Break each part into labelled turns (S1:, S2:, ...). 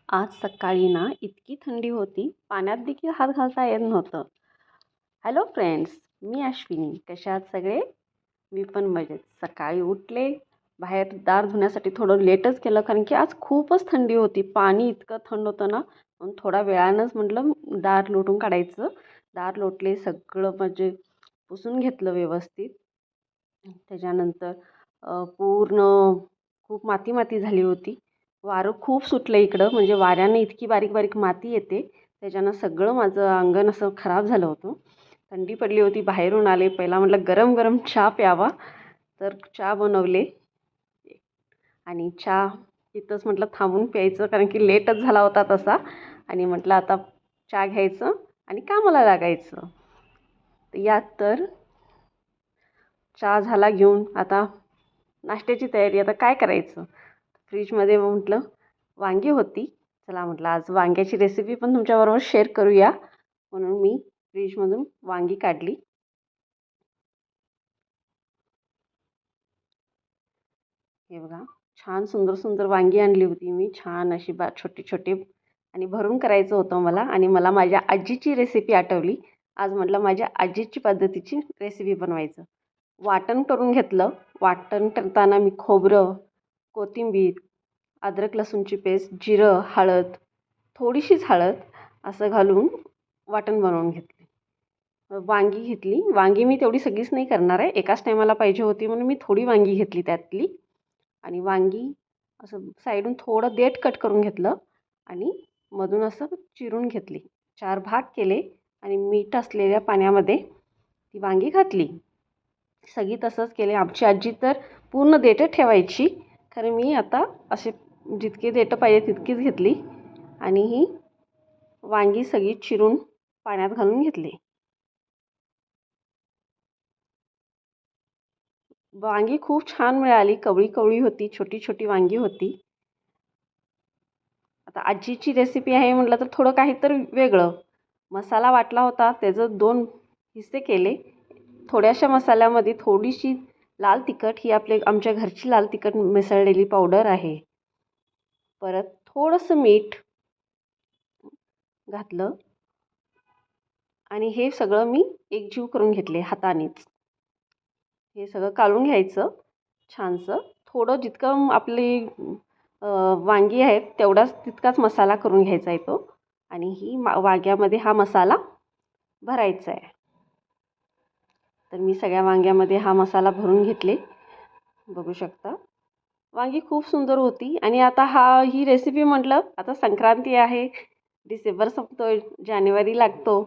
S1: आज सकाळी ना इतकी थंडी होती, पाण्यात देखील हात घालता येत नव्हतं. हॅलो फ्रेंड्स, मी अश्विनी. कशा आहात सगळे? मी पण मजेत. सकाळी उठले, बाहेर दार धुण्यासाठी थोडं लेटच केलं, कारण की आज खूपच थंडी होती. पाणी इतकं थंड होतं ना, म्हणून थोड्या वेळानंच म्हटलं दार लोटून काढायचं. दार लोटले, सगळं म्हणजे पुसून घेतलं व्यवस्थित. त्याच्यानंतर पूर्ण खूप माती माती झाली होती. वारं खूप सुटलं इकडं, म्हणजे वाऱ्याने इतकी बारीक बारीक माती येते, त्याच्यानं सगळं माझं अंगण असं खराब झालं होतं. थंडी पडली होती. बाहेरून आले, पहिला म्हटलं गरम गरम चहा प्यावा, तर चहा बनवले. आणि चहा तिथंच म्हटलं थांबून प्यायचं, कारण की लेटच झाला होता तसा. आणि म्हटलं आता चहा घ्यायचं आणि कामाला लागायचं. यात तर चहा झाला घेऊन, आता नाश्त्याची तयारी. आता काय करायचं? फ्रीजमध्ये म्हटलं वांगी होती, चला म्हटलं आज वांग्याची रेसिपी पण तुमच्याबरोबर शेअर करूया, म्हणून मी फ्रीजमधून वांगी काढली. हे बघा, छान सुंदर सुंदर वांगी आणली होती मी, छान अशी छोटी छोटी. आणि भरून करायचं होतं मला, आणि मला माझ्या आजीची रेसिपी आठवली. आज म्हटलं माझ्या आजीची पद्धतीची रेसिपी बनवायचं. वाटण करून घेतलं. वाटण करताना मी खोबरं, कोथिंबीर, अद्रक लसूणची पेस्ट, जिरं, हळद, थोडीशीच हळद असं घालून वाटण बनवून घेतले. वांगी घेतली. वांगी मी तेवढी सगळीच नाही करणार आहे, एकाच टायमाला पाहिजे होती म्हणून मी थोडी वांगी घेतली त्यातली. आणि वांगी असं साईडून थोडं देठ कट करून घेतलं आणि मधून असं चिरून घेतली. 4 भाग केले आणि मीठ असलेल्या पाण्यामध्ये ती वांगी घातली. सगळी तसंच केले. आमची आजी तर पूर्ण देठं ठेवायची, खरं मी आता असे जितके देठं पाहिजे तितकीच घेतली. आणि ही वांगी सगळी चिरून पाण्यात घालून घेतली. वांगी खूप छान मिळाली, कवळी कवळी होती, छोटी छोटी वांगी होती. आता आजीची रेसिपी आहे म्हटलं तर थोडं काहीतरी वेगळं. मसाला वाटला होता, त्याचं 2 हिस्से केले. थोड्याशा मसाल्यामध्ये थोडीशी लाल तिखट, ही आमच्या घरची लाल तिखट मिसळलेली पावडर आहे. परत थोडंसं मीठ घातलं आणि हे सगळं मी एकजीव करून घेतले हातानेच. हे सगळं काढून घ्यायचं छानसं. थोडं जितकं आपली वांगी आहेत तेवढाच तितकाच मसाला करून घ्यायचा आहे तो. आणि ही वांग्यामध्ये हा मसाला भरायचा आहे. तर मी सगळ्या वांग्यामध्ये हा मसाला भरून घेतले, बघू शकता. वांगी खूप सुंदर होती. आणि आता ही रेसिपी म्हटलं, आता संक्रांती आहे, डिसेंबर संपतोय, जानेवारी लागतो.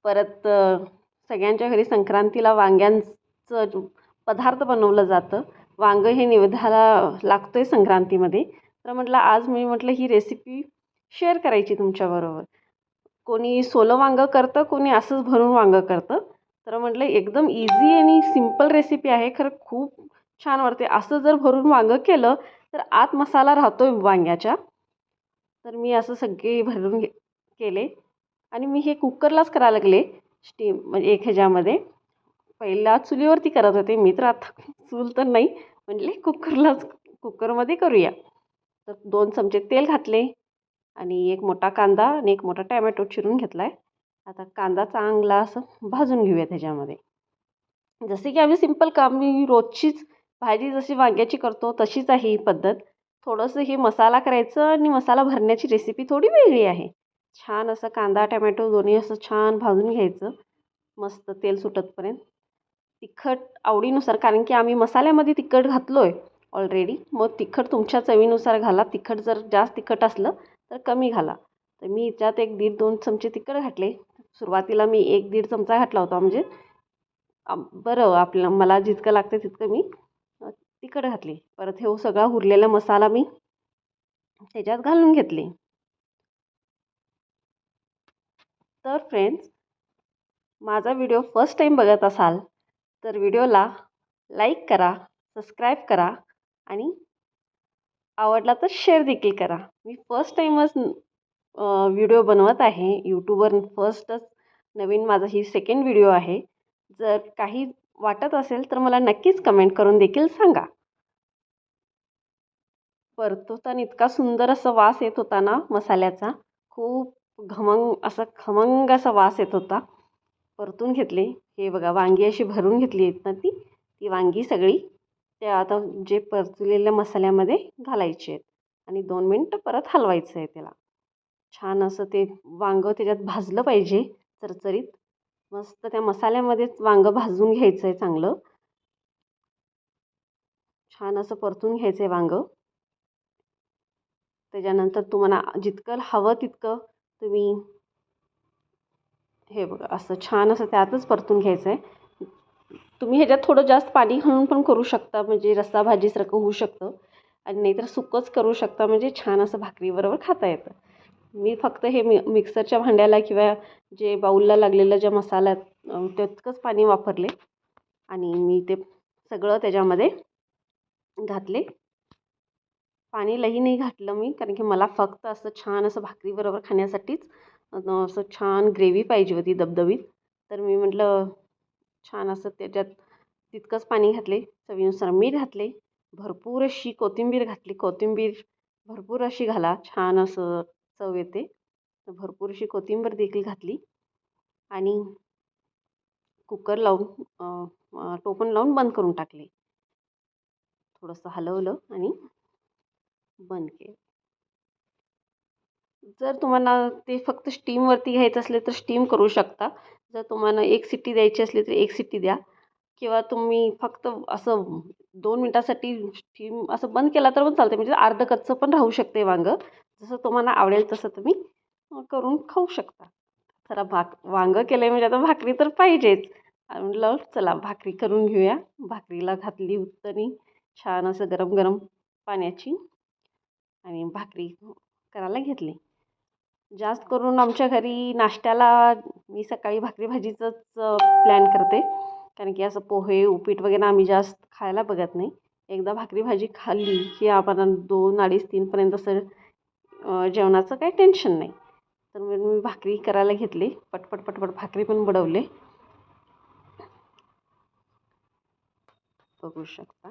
S1: परत सगळ्यांच्या घरी संक्रांतीला वांग्यांचं पदार्थ बनवलं जातं. वांगं हे निवेदाला लागतो आहे संक्रांतीमध्ये. तर म्हटलं आज मी म्हटलं ही रेसिपी शेअर करायची तुमच्याबरोबर. कोणी सोलं वांगं करतं, कोणी असंच भरून वांगं करतं. तर म्हटलं एकदम इझी आणि सिम्पल रेसिपी आहे, खरं खूप छान वाटते. असं जर भरून वांगं केलं तर आत मसाला राहतो आहे वांग्याच्या. तर मी असं सगळे भरून केले. आणि मी हे कुकरलाच करायला लागले, स्टीम म्हणजे एक ह्याच्यामध्ये. पहिला चुलीवरती करत होते मी, तर आता चूल तर नाही, म्हणले कुकरमध्ये करूया. तर 2 चमचे तेल घातले आणि एक मोठा कांदा आणि एक मोठा टॅमॅटो चिरून घेतला आहे. आता कांदा चांगला असं भाजून घेऊया त्याच्यामध्ये. जसे की आम्ही सिंपल मी रोजचीच भाजी जशी वांग्याची करतो तशीच आहे ही पद्धत. थोडंसं हे मसाला करायचं आणि मसाला भरण्याची रेसिपी थोडी वेगळी आहे. छान असं कांदा टॅमॅटो दोन्ही असं छान भाजून घ्यायचं, मस्त तेल सुटतपर्यंत. तिखट आवडीनुसार, कारण की आम्ही मसाल्यामध्ये तिखट घातलो आहे ऑलरेडी. मग तिखट तुमच्या चवीनुसार घाला. तिखट जर जास्त तिखट असलं तर कमी घाला. तर मी याच्यात 1 दीड-2 चमचे तिखट घातले. सुरुवातीला मी 1 दीड चमचा घातला होता, म्हणजे बरं मला जितकं लागतं तितकं मी तिखट घातली. परत हे सगळा उरलेला मसाला मी त्याच्यात घालून घेतले. तर फ्रेंड्स, माझा व्हिडिओ फर्स्ट टाईम बघत असाल तर व्हिडिओला लाईक करा, सबस्क्राईब करा आणि आवडला तर शेअर देखील करा. मी फर्स्ट टाईमच व्हिडिओ बनवत आहे यूट्यूबवर, फर्स्टच नवीन माझा ही सेकंड व्हिडिओ आहे. जर काही वाटत असेल तर मला नक्कीच कमेंट करून देखील सांगा. परतवताना इतका सुंदर असा वास येत होता ना मसाल्याचा. खूप खमंग असा वास येत होता. परतून घेतले. हे बघा वांगी अशी भरून घेतली आहेत ना ती वांगी सगळी त्या आता जे परतलेल्या मसाल्यामध्ये घालायची आहेत आणि 2 मिनिटं परत हलवायचं आहे त्याला. छान असं ते वांगं त्याच्यात भाजलं पाहिजे चरचरीत. मस्त त्या मसाल्यामध्येच वांगं भाजून घ्यायचं आहे चांगलं. छान असं परतून घ्यायचं आहे वांगं. त्याच्यानंतर तुम्हाला जितकं हवं तितकं तुम्ही हे बघा असं छान असं त्यातच परतून घ्यायचं आहे. तुम्ही ह्याच्यात थोडं जास्त पाणी घालून पण करू शकता म्हणजे रस्सा भाजीसारखं होऊ शकतं आणि नाहीतर सुकंच करू शकता म्हणजे छान असं भाकरीबरोबर खाता येतं. मी फक्त हे मिक्सरच्या भांड्याला किंवा जे बाऊलला लागलेलं ज्या मसाल्यात तितकंच पाणी वापरले आणि मी ते सगळं त्याच्यामध्ये घातले. पाणी लई नाही घातलं मी कारण की मला फक्त असं छान असं भाकरीबरोबर खाण्यासाठीच असं छान ग्रेव्ही पाहिजे होती दबदबीत. तर मी म्हटलं छान असं त्याच्यात तितकंच पाणी घातले. चवीनुसार मीठ घातले. भरपूर अशी कोथिंबीर घातली. कोथिंबीर भरपूर अशी घाला छान असं चव येते. तर भरपूर अशी कोथिंबीर देखील घातली आणि कुकर लावून टोपण लावून बंद करून टाकले. थोडंसं हलवलं आणि बंद केलं. जर तुम्हाला ते फक्त स्टीमवरती घ्यायचं असले तर स्टीम करू शकता. जर तुम्हाला एक शिट्टी द्यायची असली तर एक शिट्टी द्या किंवा तुम्ही फक्त असं 2 मिनिटासाठी स्टीम असं बंद केला तर पण चालते म्हणजे अर्धं कच्चं पण राहू शकते वांगं. जसं तुम्हाला आवडेल तसं तुम्ही करून खाऊ शकता. जरा वांगं केलं आहे म्हणजे आता भाकरी तर पाहिजेच. आणि म्हटलं चला भाकरी करून घेऊया. भाकरीला घातली उत्तरी छान असं गरम गरम पाण्याची आणि भाकरी करायला घेतली. जास्त करून आमच्या घरी नाश्त्याला मी सकाळी भाकरी भाजीचंच प्लॅन करते. कारण की असं पोहे, उपीट वगैरे आम्ही जास्त खायला बघत नाही. एकदा भाकरी भाजी खाल्ली की आपण 2, 2:30, 3 पर्यंत असं जेवणाचं काही टेन्शन नाही. तर मग मी भाकरी करायला घेतली. पटपट पटपट भाकरी पण बडवले. बघू शकता.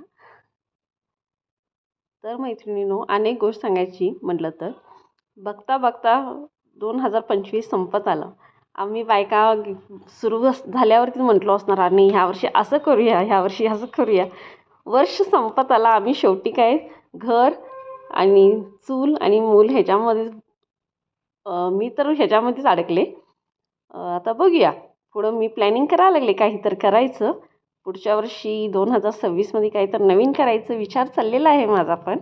S1: तर मैत्रिणींनो अनेक गोष्ट सांगायची म्हटलं तर बघता बघता 2025 संपत आलं. आम्ही बायका झाल्यावरती म्हटलो असणार नाही ह्यावर्षी असं करूया, ह्यावर्षी असं करूया. वर्ष संपत आला. आम्ही शेवटी काय घर आणि चूल आणि मूल ह्याच्यामध्येच मी तर ह्याच्यामध्येच अडकले. आता बघूया पुढं मी प्लॅनिंग करायला लागले काही तर करायचं. पुढच्या वर्षी 2026मध्ये काही तर नवीन करायचं विचार चाललेला आहे माझा पण.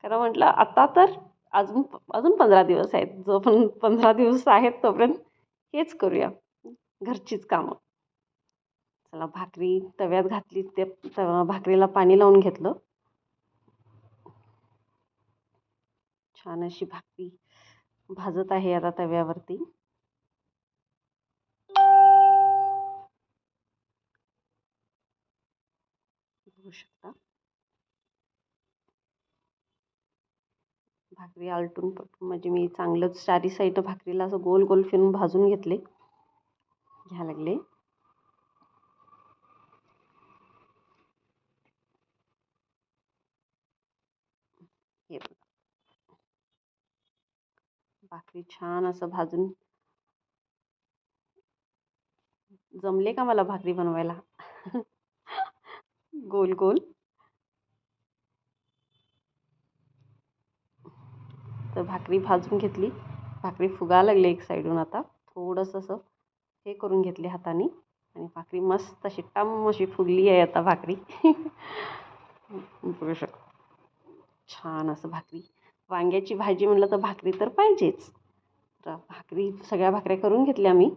S1: कारण म्हटलं आता तर अजून अजून 15 दिवस आहेत. जो पण 15 दिवस आहेत तोपर्यंत हेच करूया घरचीच कामं. चला भाकरी तव्यात घातली ते भाकरीला पाणी लावून घेतलं. छान अशी भाकरी भाजत आहे आता तव्यावरती. बघू शकता. भाकरी आलटून पटून म्हणजे मी चांगलंच चारी साईडनं भाकरीला असं गोल गोल फिरून भाजून घेतले. घ्या लागले. हे बघा. भाकरी छान असं भाजून जमले का मला भाकरी बनवायला. गोल गोल. तर भाकरी भाजून घेतली. भाकरी फुगा लागली एक साईडून आता थोडंसं असं हे करून घेतले हाताने आणि भाकरी मस्त अशी टम अशी फुगली आहे आता भाकरी. बघू शकतो. छान असं भाकरी वांग्याची भाजी म्हटलं तर भाकरी तर पाहिजेच. तर भाकरी सगळ्या भाकऱ्या करून घेतल्या मी.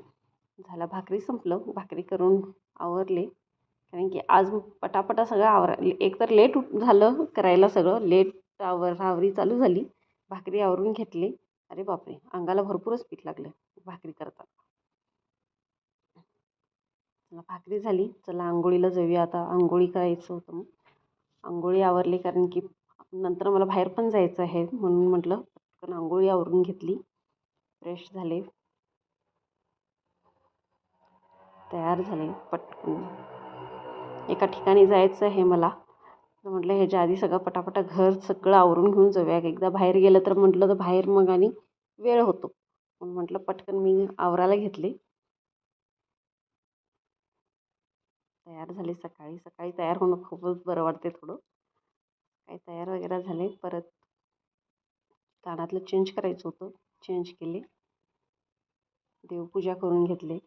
S1: झाला भाकरी संपलं. भाकरी करून आवरले. कारण की आज पटापटा सगळं एक तर लेट झालं करायला सगळं लेट आवराआवरी चालू झाली. भाकरी आवरून घेतली. अरे बापरे अंगाला भरपूरच पीठ लागलं भाकरी करता. भाकरी झाली. चला अंघोळीला जाऊया आता. अंघोळी करायचं होतं मग अंघोळी आवरली कारण की नंतर मला बाहेर पण जायचं आहे म्हणून म्हटलं पटकन अंघोळी आवरून घेतली. फ्रेश झाले. तयार झाले पटकन. एका ठिकाणी जायचं आहे मला. तर म्हटलं ह्याच्या आधी सगळं पटापटा घर सगळं आवरून घेऊन जाऊया. एकदा बाहेर गेलं तर म्हटलं तर बाहेर मग आणि वेळ होतो. म्हणून म्हटलं पटकन मी आवरायला घेतले. तयार झाले. सकाळी सकाळी तयार होणं खूपच बरं वाटते थोडं. काही तयार वगैरे झाले. परत कानातलं चेंज करायचं होतं, चेंज केले. देवपूजा करून घेतले.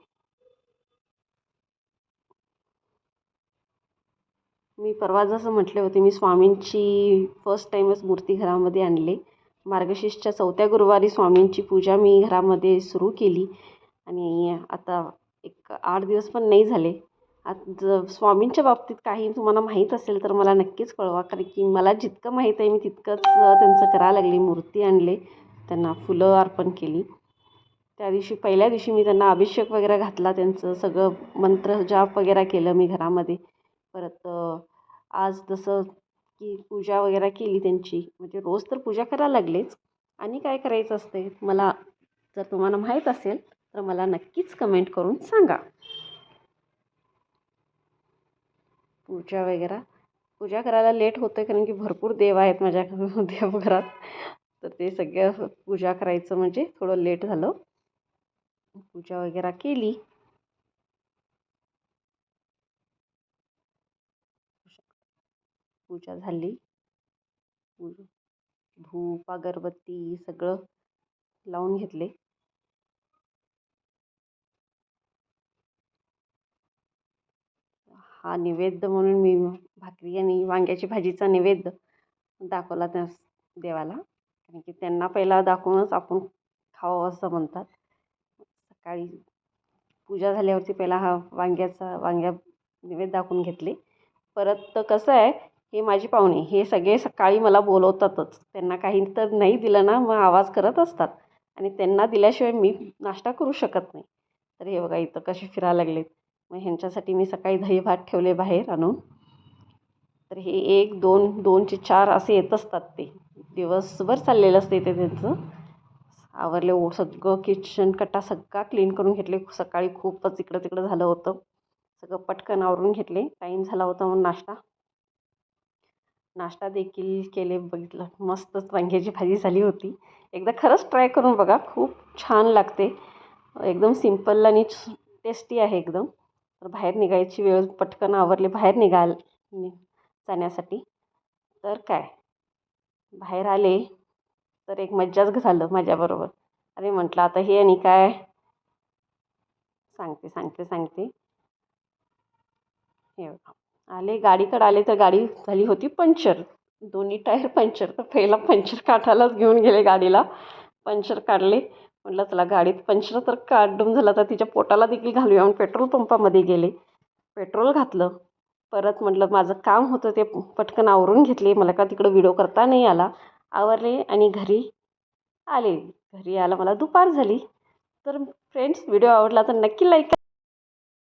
S1: मी परवा जसं म्हटले होते, मी स्वामींची फर्स्ट टाईमच मूर्ती घरामध्ये आणली. मार्गशीर्षच्या 4थ्या गुरुवारी स्वामींची पूजा मी घरामध्ये सुरू केली आणि आता एक 8 दिवस पण नाही झाले. स्वामींच्या बाबतीत काही तुम्हाला माहीत असेल तर मला नक्कीच कळवा, कारण की मला जितकं माहीत आहे मी तितकंच त्यांचं करायला लागली. मूर्ती आणले, त्यांना फुलं अर्पण केली. त्या दिवशी पहिल्या दिवशी मी त्यांना अभिषेक वगैरे घातला. त्यांचं सगळं मंत्र जाप वगैरे केलं मी घरामध्ये. परत आज जसं की पूजा वगैरे केली त्यांची, म्हणजे रोज तर पूजा करायला लागलेच. आणि काय करायचं असते मला, जर तुम्हाला माहीत असेल तर मला नक्कीच कमेंट करून सांगा. पूजा करायला लेट होतं कारण की भरपूर देव आहेत माझ्या देवघरात. तर ते सगळं पूजा करायचं म्हणजे थोडं लेट झालं. पूजा वगैरे केली. पूजा झाली. धूप अगरबत्ती सगळं लावून घेतले. हा नैवेद्य म्हणून मी भाकरी आणि वांग्याची भाजीचा नैवेद्य दाखवला त्या देवाला, कारण की त्यांना पहिला दाखवूनच आपण खावं असं म्हणतात. सकाळी पूजा झाल्यावरती पहिला हा वांग्या नैवेद्य दाखवून घेतले. परत कसं आहे, हे माझी पाहुणे हे सगळे सकाळी मला बोलवतातच. त्यांना काही तर नाही दिलं ना मग आवाज करत असतात आणि त्यांना दिल्याशिवाय मी नाश्ता करू शकत नाही. तर हे बघा इथं कसे फिरायला लागलेत. मग ह्यांच्यासाठी मी सकाळी दही भात ठेवले बाहेर आणून. तर हे 1, 2, 2चे 4 असे येत असतात. ते दिवसभर चाललेलं असते ते त्यांचं. आवरले सगळं किचन कट्टा सगळा क्लीन करून घेतले. सकाळी खूपच इकडं तिकडं झालं होतं. सगळं पटकन आवरून घेतले. टाईम झाला होता म्हणून नाश्ता देखील केले. बघितलं मस्तच वांग्याची भाजी झाली होती. एकदा खरंच ट्राय करून बघा, खूप छान लागते. एकदम सिम्पल आणि टेस्टी आहे एकदम. तर बाहेर निघायची वेळ पटकन आवरले बाहेर जाण्यासाठी. तर काय बाहेर आले तर एक मज्जाच झालं माझ्याबरोबर. अरे म्हटलं आता हे आणि काय सांगते. हे बघा, गाडीकडे आले तर गाडी झाली होती पंक्चर. दोन्ही टायर पंक्चर. तर पहिला पंक्चर काढायलाच घेऊन गेले गाडीला. पंक्चर काढले. म्हटलं चला गाडीत पंक्चर तर काढून झालं तर तिच्या पोटाला देखील घालूया म्हणून पेट्रोल पंपामध्ये गेले. पेट्रोल घातलं. परत म्हटलं माझं काम होतं ते पटकन आवरून घेतले. मला का तिकडं व्हिडिओ करता नाही आला. आवरले आणि घरी आले. घरी यायला मला दुपार झाली. तर फ्रेंड्स, व्हिडिओ आवडला तर नक्की लाईक